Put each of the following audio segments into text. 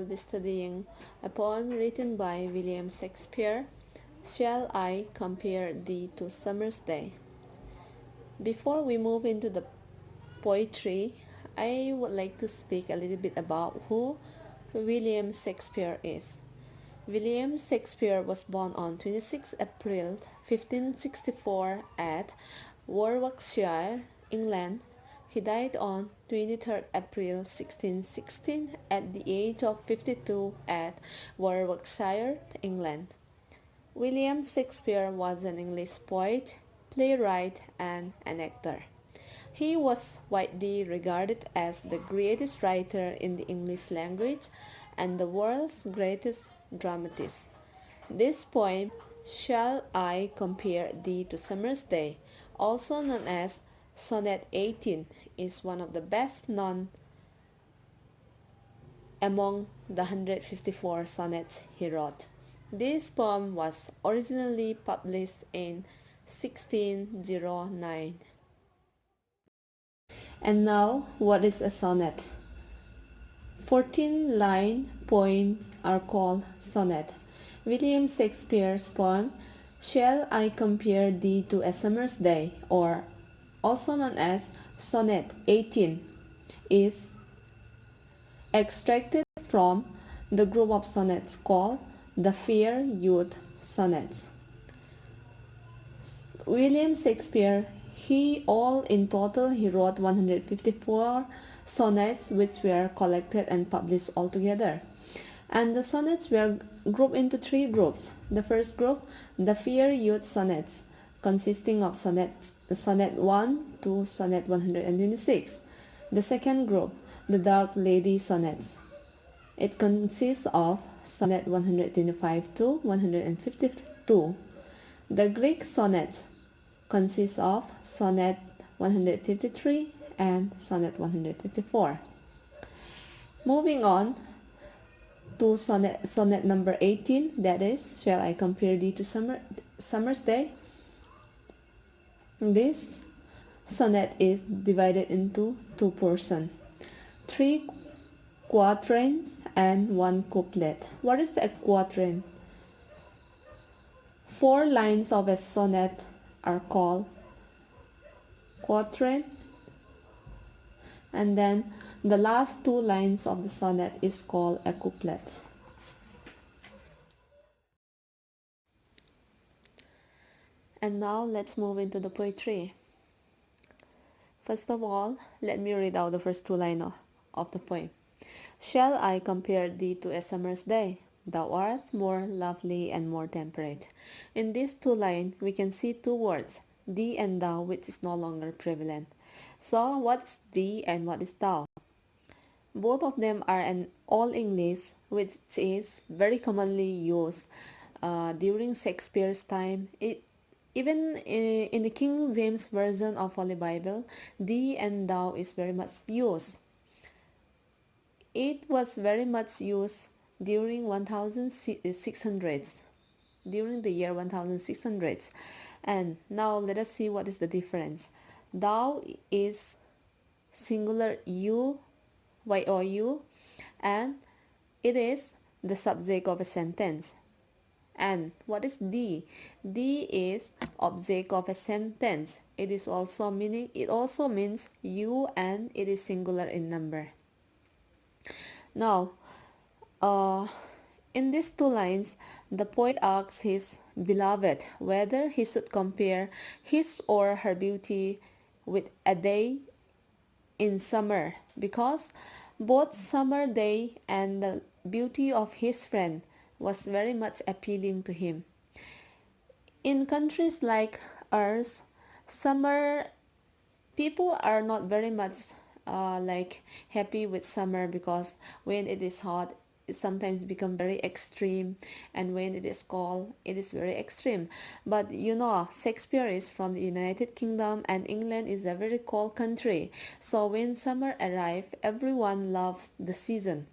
be studying a poem written by William Shakespeare, Shall I Compare Thee to Summer's Day? Before we move into the poetry, I would like to speak a little bit about who William Shakespeare is. William Shakespeare was born on 26 April 1564 at Warwickshire, England. He died on 23 April 1616 at the age of 52 at Warwickshire, England. William Shakespeare was an English poet, playwright, and an actor. He was widely regarded as the greatest writer in the English language and the world's greatest dramatist. This poem, Shall I Compare Thee to Summer's Day, also known as Sonnet 18, is one of the best known among the 154 sonnets he wrote. This poem was originally published in 1609. And now, what is a sonnet? 14-line poems are called sonnet. William Shakespeare's poem, Shall I Compare Thee to a Summer's Day, or also known as Sonnet 18, is extracted from the group of sonnets called the Fair Youth Sonnets. William Shakespeare, in total he wrote 154 sonnets which were collected and published altogether. And the sonnets were grouped into three groups. The first group, the Fair Youth Sonnets, consisting of sonnet 1 to sonnet 126. The second group, the Dark Lady Sonnets. It consists of sonnet 125 to 152. The Greek Sonnets consists of sonnet 153 and sonnet 154. Moving on to sonnet number 18, that is, Shall I Compare Thee to Summer's Day? This sonnet is divided into two portions, 3 quatrains and 1 couplet. What is a quatrain? 4 lines of a sonnet are called quatrain, and then the last 2 lines of the sonnet is called a couplet. And now let's move into the poetry. First of all, let me read out the first 2 lines of the poem. Shall I compare thee to a summer's day? Thou art more lovely and more temperate. In these 2 lines, we can see 2 words, thee and thou, which is no longer prevalent. So, what is thee and what is thou? Both of them are an Old English, which is very commonly used during Shakespeare's time. Even in the King James Version of Holy Bible, thee and thou is very much used. It was very much used during 1600s, during the year 1600s. And now let us see what is the difference. Thou is singular you, you, and it is the subject of a sentence. And what is thee? Thee is object of a sentence. It also means you, and it is singular in number. Now, in these 2 lines, the poet asks his beloved whether he should compare his or her beauty with a day in summer, because both summer day and the beauty of his friend was very much appealing to him. In countries like ours, summer people are not very much happy with summer, because when it is hot it sometimes become very extreme, and when it is cold it is very extreme. But Shakespeare is from the United Kingdom, and England is a very cold country, so when summer arrives everyone loves the season.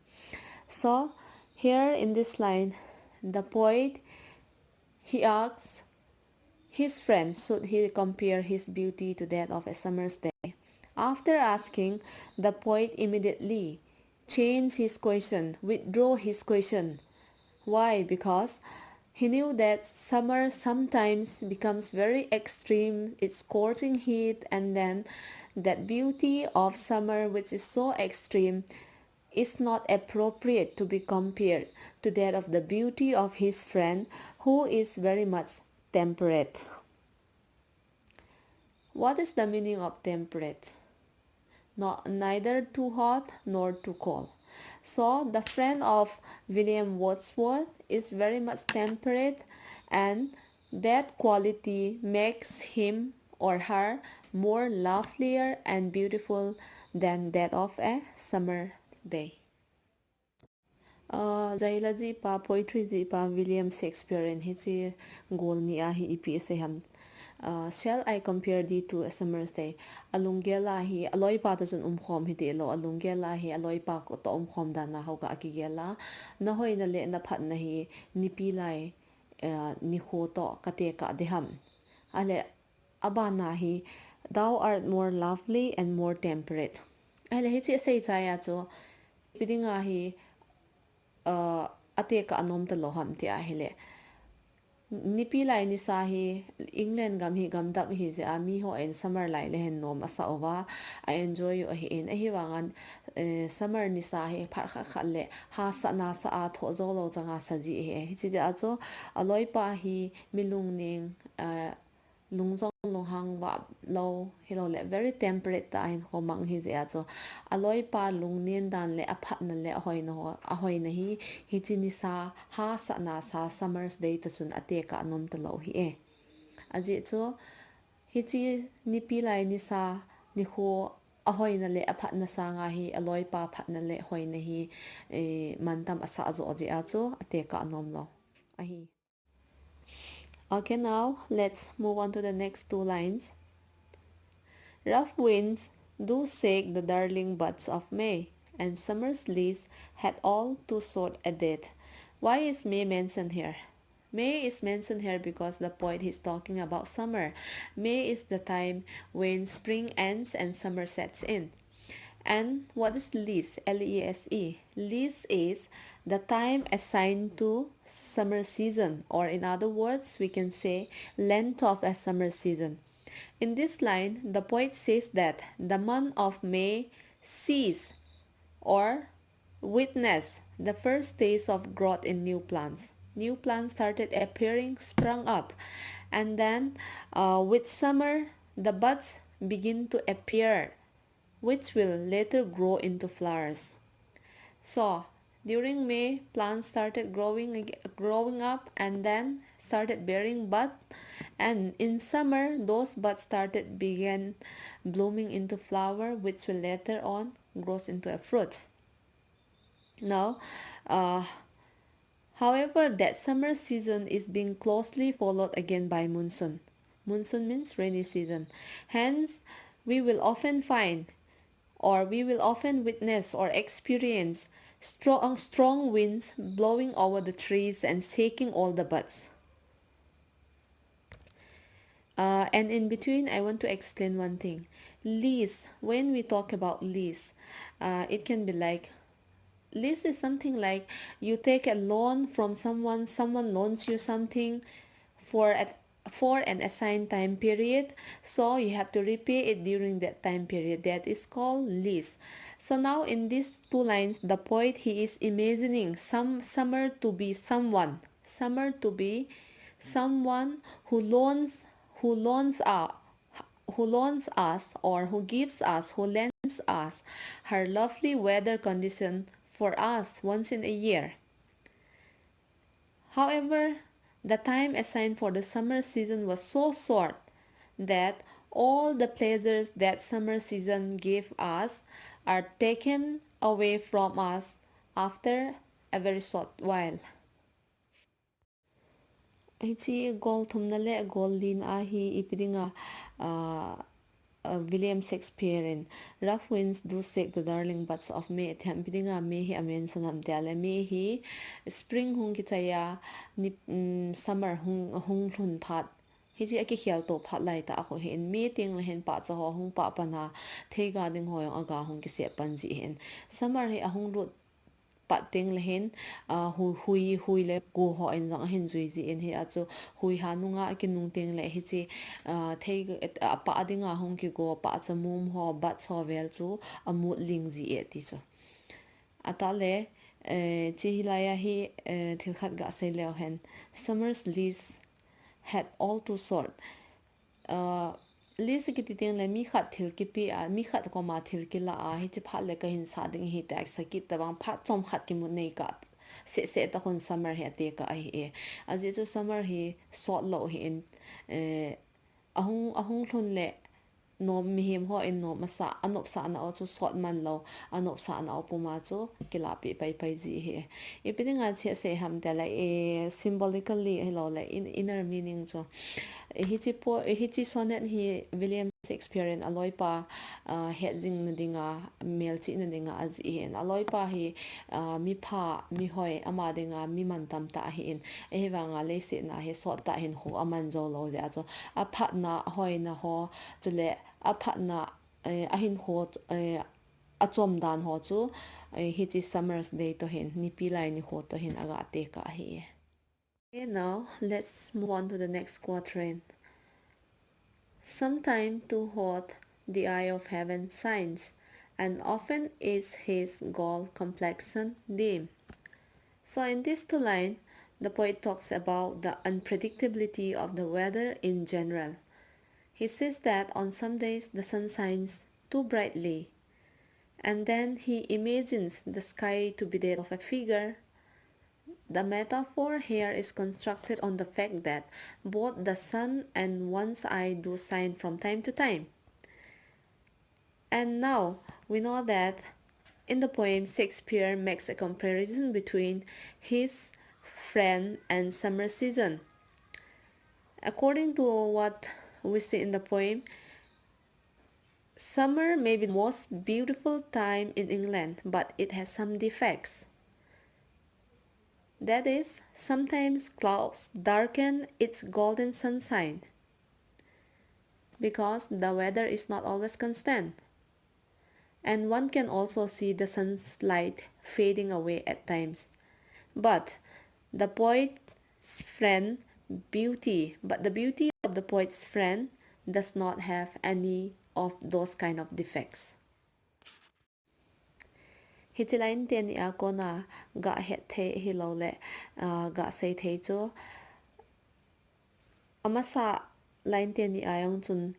So here in this line, the poet, he asks his friend should he compare his beauty to that of a summer's day. After asking, the poet immediately change his question, withdraw his question. Why? Because he knew that summer sometimes becomes very extreme, it's scorching heat, and then that beauty of summer, which is so extreme, is not appropriate to be compared to that of the beauty of his friend who is very much temperate. What is the meaning of temperate? Not neither too hot nor too cold. So the friend of William Wordsworth is very much temperate, and that quality makes him or her more lovelier and beautiful than that of a summer day. Zaila ji pa poetry ji pa William Shakespeare in his goal ni a hi ipi se ham. Shall I compare thee to a summer's day? Alungela hi aloi pa ta chun khom hi te lo alungela hi aloi pa ko to khom da na ho ka ki gela na hoi na le na phat na hi nipi lai ni kho to ka te ka de ham. Ale abana hi thou art more lovely and more temperate. Ale hi chi sei cha ya cho pidinga hi ate ka anom ta lo ham ti a hele nipi lai ni sa hi England gam hi gam dap hi je ami ho en summer lai le hen nom asa owa I enjoy you hi en hi wangan summer ni sa hi phar kha kha le ha sa na sa a tho zo lo changa sa ji he hi chi ja cho aloi pa hi milung ning lungzong lohang wa lo hilo le very temperate ta hin ho mang hi ja cho aloi pa lungnen dan le aphat na le hoi no a hoi na hi chi ni sa ha sa na sa summer's day to chun ate ka nom ta lo hi e aji cho hi chi ni pi lai ni sa ni kho a hoi na le aphat na sa nga hi aloi pa phat na le hoi na hi mantam asa zo ji a cho ate ka nom lo a hi. Okay, now let's move on to the next two lines. Rough winds do shake the darling buds of May, and summer's leaves had all too short a date. Why is May mentioned here? May is mentioned here because the poet is talking about summer. May is the time when spring ends and summer sets in. And what is lease? L-E-S-E. Lease is the time assigned to summer season, or in other words, we can say length of a summer season. In this line, the poet says that the month of May sees or witness the first days of growth in new plants. New plants started appearing, sprung up, and then with summer, the buds begin to appear, which will later grow into flowers. So, during May, plants started growing up and then started bearing bud, and in summer, those buds began blooming into flower, which will later on grows into a fruit. Now, uh, however, that summer season is being closely followed again by monsoon. Monsoon means rainy season. Hence, we will often find or we will often witness or experience strong winds blowing over the trees and shaking all the buds. And in between, I want to explain one thing. Lease, when we talk about lease, it can be like lease is something like you take a loan from someone, someone loans you something for for an assigned time period, so you have to repay it during that time period. That is called lease. So now in these two lines, the poet he is imagining summer to be someone who loans who loans us or who lends us her lovely weather condition for us once in a year. However, the time assigned for the summer season was so short that all the pleasures that summer season gave us are taken away from us after a very short while. Hichi gol thumna le gol lin a hi ipidinga William Shakespeare in rough winds do shake the darling buds of May tham pidinga May hi amen sanam tiale May hi spring hung ki chaya summer hung hlun phat hi chi aki khial to phat lai ta ko hen mi ting le hen pa cha ho hung pa pa na thei ga ding ho aga hung ki se pan ji hen summer hi ahung ru pat ting le hen hui le ku ho en jang hen zui ji en he a chu hui ha nunga ki nung ting le hi chi thei pa dinga hung ki go pa cha mum ho bat cho vel chu amu ling ji e ti chu ata le chi hilaya hi thil khat ga sei leo hen summer's leaves had all to sort li se ki ti teng le mi khat thil ki pi a mi khat ko ma thil ki la a hi chi phat le ka hin sa ding hi ta sa ki ta bang phat chom khat ki mu nei ka se ta kon summer he te ka ai e a ji chu summer hi sort lo hi in ahung thun le no mi him ho in no masa anop sa na o chu sort man lo anop sa na o puma chu kila pi pai ji he e pidinga che se ham ta la e symbolically hello la in inner meaning chu hi chi sonnet hi William Shakespeare in aloi pa hedging na dinga mel chi na dinga az in aloi pa hi mi pha mi hoi ama dinga mi man tam ta hi in e wanga le se na he so ta hin ho aman zo lo ja cho a phat na hoi na ho chule a phat na a hin ho a chom dan ho chu hi chi summer's day to hin ni pi lai ni ho to hin aga te ka hi. Okay, now let's move on to the next quatrain. Sometime too hot the eye of heaven shines, and often is his gold complexion dim. So in this two line, the poet talks about the unpredictability of the weather in general. He says that on some days the sun shines too brightly, and then he imagines the sky to be that of a figure. The metaphor here is constructed on the fact that both the sun and one's eye do shine from time to time. And now we know that in the poem, Shakespeare makes a comparison between his friend and summer season. According to what we see in the poem, summer may be the most beautiful time in England, but it has some defects. That is, sometimes clouds darken its golden sunshine because the weather is not always constant. And one can also see the sun's light fading away at times. But the poet's friend the beauty of the poet's friend does not have any of those kind of defects. Hichilain ten ya kona ga het the hi lo le ga sei the chu amasa line ten ni ayong chun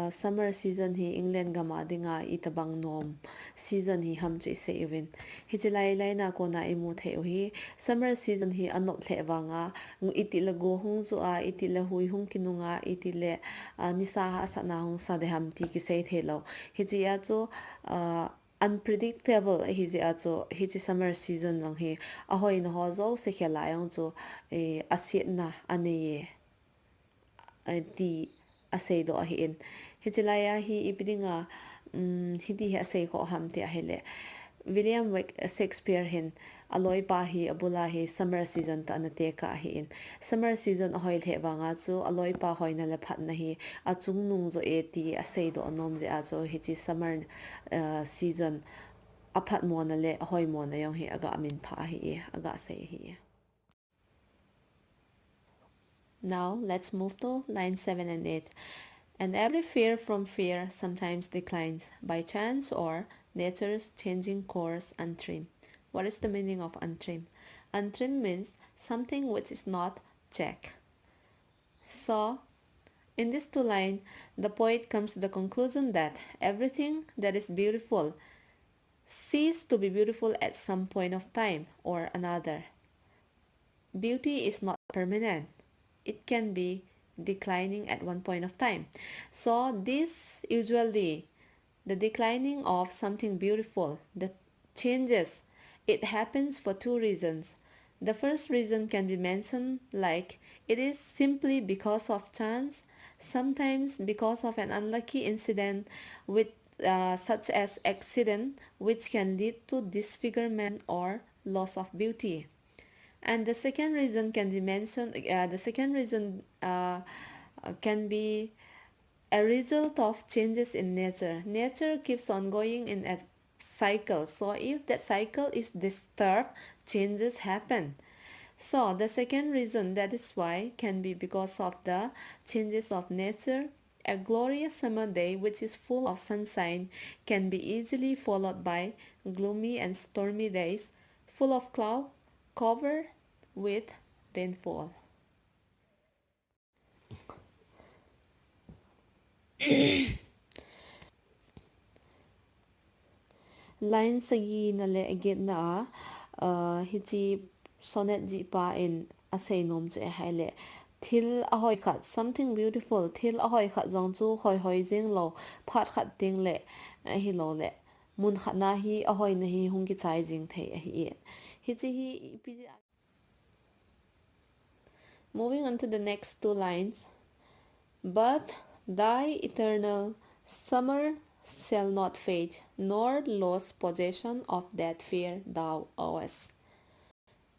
summer season hi England gama dinga itabang nom season hi ham chui se event hichilai lai na ko na imu the hi summer season hi anop the wanga itila go hung zu a itila hui hung kinunga itile nisa ha sana hung sa de ham ti ki se the lo hichia chu unpredictable hi a chu hi summer season long hi ahoi no ho zo se khela yong chu asit na ani di asei do hi in hichilaya hi ibidinga hidi ha sei ko ham te hele William Shakespeare hin aloi pa hi abula hi summer season ta na te ka hi in summer season ahoi le wanga chu aloi pa hoina le phat na hi achung nung zo e ti asei do anom je a chu hi chi summer season aphat mo na le ahoi mo na yong hi aga amin pha hi aga sei hi. Now let's move to line 7 and 8. And every fear from fear sometimes declines by chance or nature's changing course untrimmed. What is the meaning of untrimmed? Untrimmed means something which is not checked. So, in this two lines, the poet comes to the conclusion that everything that is beautiful ceases to be beautiful at some point of time or another. Beauty is not permanent. It can be declining at one point of time. So this usually the declining of something beautiful, the changes, it happens for two reasons. The first reason can be mentioned like it is simply because of chance, sometimes because of an unlucky incident with such as accident which can lead to disfigurement or loss of beauty. And the second reason can be mentioned the second reason can be a result of changes in nature. Nature keeps on going in a cycle. So if that cycle is disturbed, changes happen. So the second reason that is why can be because of the changes of nature. A glorious summer day which is full of sunshine can be easily followed by gloomy and stormy days full of cloud covered with rainfall. Line sagi na le agit na hichi sonnet ji pa in asay nom chu e hai le thil ahoy khat something beautiful thil ahoy khat jong chu hoi hoi jing lo phat khat ting le hi lo le mun khat na hi ahoy na hi hung ki chai jing thei a hi hichi hi moving on to the next two lines. But thy eternal summer shall not fade, nor lose possession of that fair thou owest.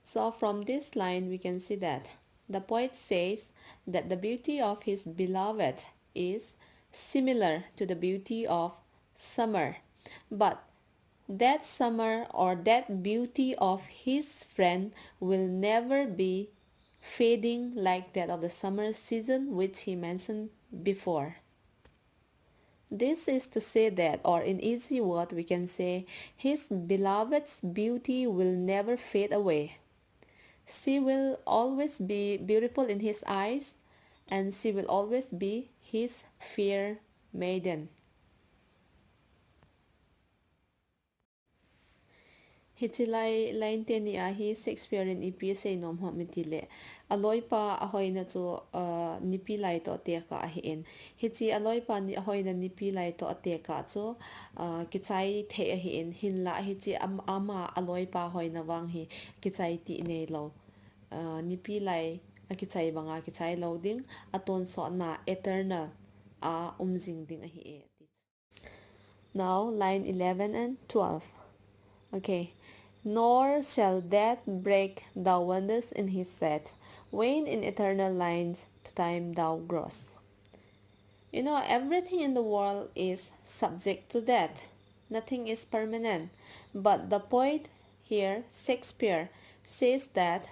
So from this line we can see that the poet says that the beauty of his beloved is similar to the beauty of summer, but that summer or that beauty of his friend will never be fading like that of the summer season which he mentioned before. This is to say that, or in easy word, we can say, his beloved's beauty will never fade away. She will always be beautiful in his eyes, and she will always be his fair maiden. Hichilai line ten ni a hi Shakespeare in ipi say nom ho mitile aloi pa ahoi na chu nipi lai to te ka hi en hichi aloi pa ni ahoi na nipi lai to te ka chu kichai the hi en hin la hichi ama aloi pa hoi na wang hi kichai ti nei lo nipi lai a kichai banga kichai lo ding aton so na eternal a umjing ding a hi e now line 11 and 12. Okay. Nor shall death break thou wonders in his set, when in eternal lines to time thou grows. You know, everything in the world is subject to death. Nothing is permanent. But the poet here, Shakespeare, says that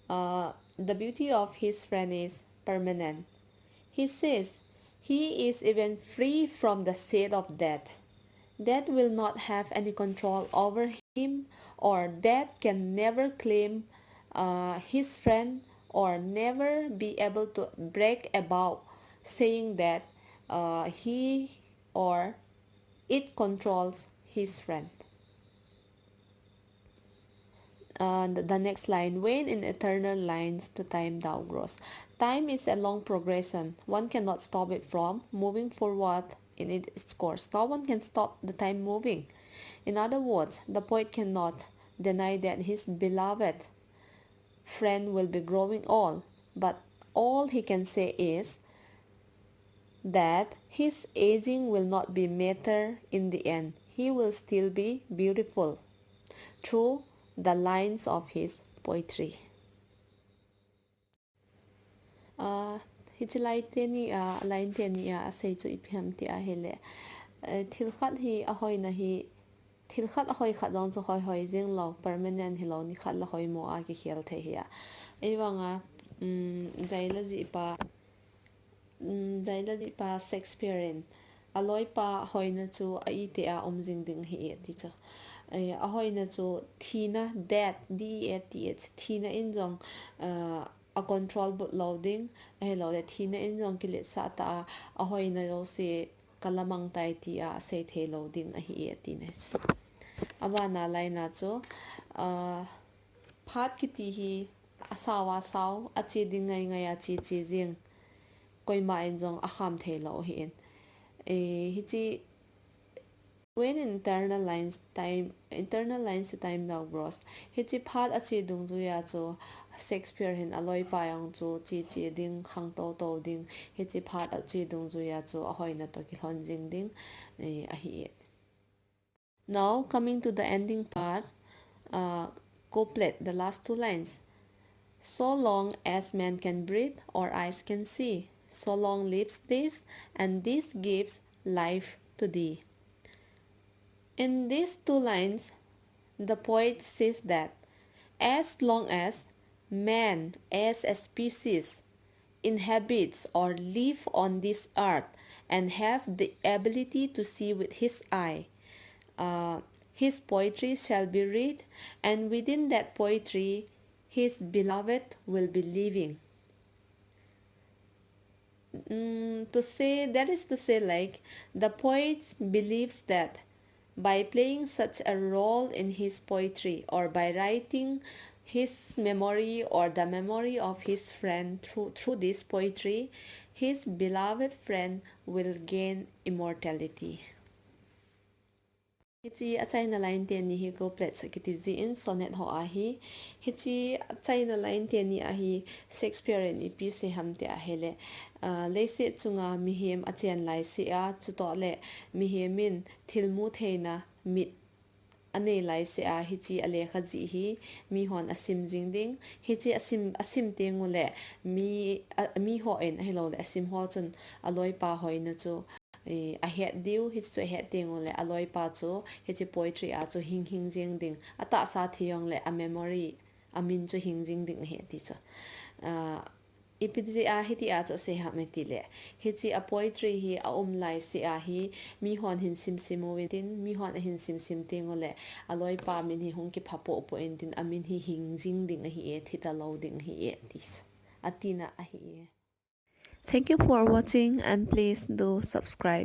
the beauty of his friend is permanent. He says he is even free from the shade of death. Death will not have any control over him, or death can never claim his friend, or never be able to break about saying that he or it controls his friend. The next line, when in eternal lines to time thou grows. Time is a long progression. One cannot stop it from moving forward in its course. No one can stop the time moving. In other words, the poet cannot deny that his beloved friend will be growing old, but all he can say is that his aging will not be matter in the end. He will still be beautiful through the lines of his poetry. Hichilai te ni line te ni sei chu iphiam ti a hele thil khat hi a hoi na hi thil khat a hoi khat dong chu hoi hoi jing lo permanent hi lo ni khat la hoi mo a ki khel the hi a ewanga jaila ji pa jaila ji pa Shakespearean aloi pa hoi na chu a I te a jing ding hi e ti cha a hoi na chu thina that DATH thina in jong a control but loading a lo le thina in jong ki le sa ta a hoi na yo se kalamang tai ti a se the loading a hi e ti ne aba na lai na chu phat ki ti hi asawa saw a chi ding ngai ngai a chi chi jing koi ma in jong a kham the lo hi en hi chi when internal lines to time now gross hi chi phat a chi dung ju ya chu Shakespeare hin aloi pa yang chu chi chi ding khang to to ding hi chi phat a chi dung ju ya chu a hoi na to ki hon jing ding a hi now coming to the ending part couplet the last two lines so long as man can breathe or eyes can see so long lives this, and this gives life to thee. In these two lines, the poet says that as long as man as a species inhabits or live on this earth and have the ability to see with his eye, uh, his poetry shall be read, and within that poetry his beloved will be living. To say that is to say, like, the poet believes that by playing such a role in his poetry, or by writing his memory or the memory of his friend through this poetry, his beloved friend will gain immortality. Hichi achaina line te ni hi go plet sakitizi in sonnet ho ahi. Hichi achaina line te ni ahi Shakespeare in ipi se hamte ahele. Leise chunga mihem achen lai si a chuto le mihemin thilmu theina mit ane lai se a hichi ale khaji hi mi hon asim jingding hichi asim tengule mi ho en hello le asim ho chun aloi pa hoina chu a het diu hi chu het tengule aloi pa chu hichi poetry a chu hing jing ding ata sa thiong le a memory amin chu hing jing ding he ti chu ipidzi a hiti a cho se ha meti le hichi a poetry hi a lai se a hi mi hon hin sim simu within mi hon hin sim sim tengole aloi pa min hi hung ki phapo po endin amin hi hing jing ding hi e thita loading hi e tis atina a hi. Thank you for watching, and please do subscribe.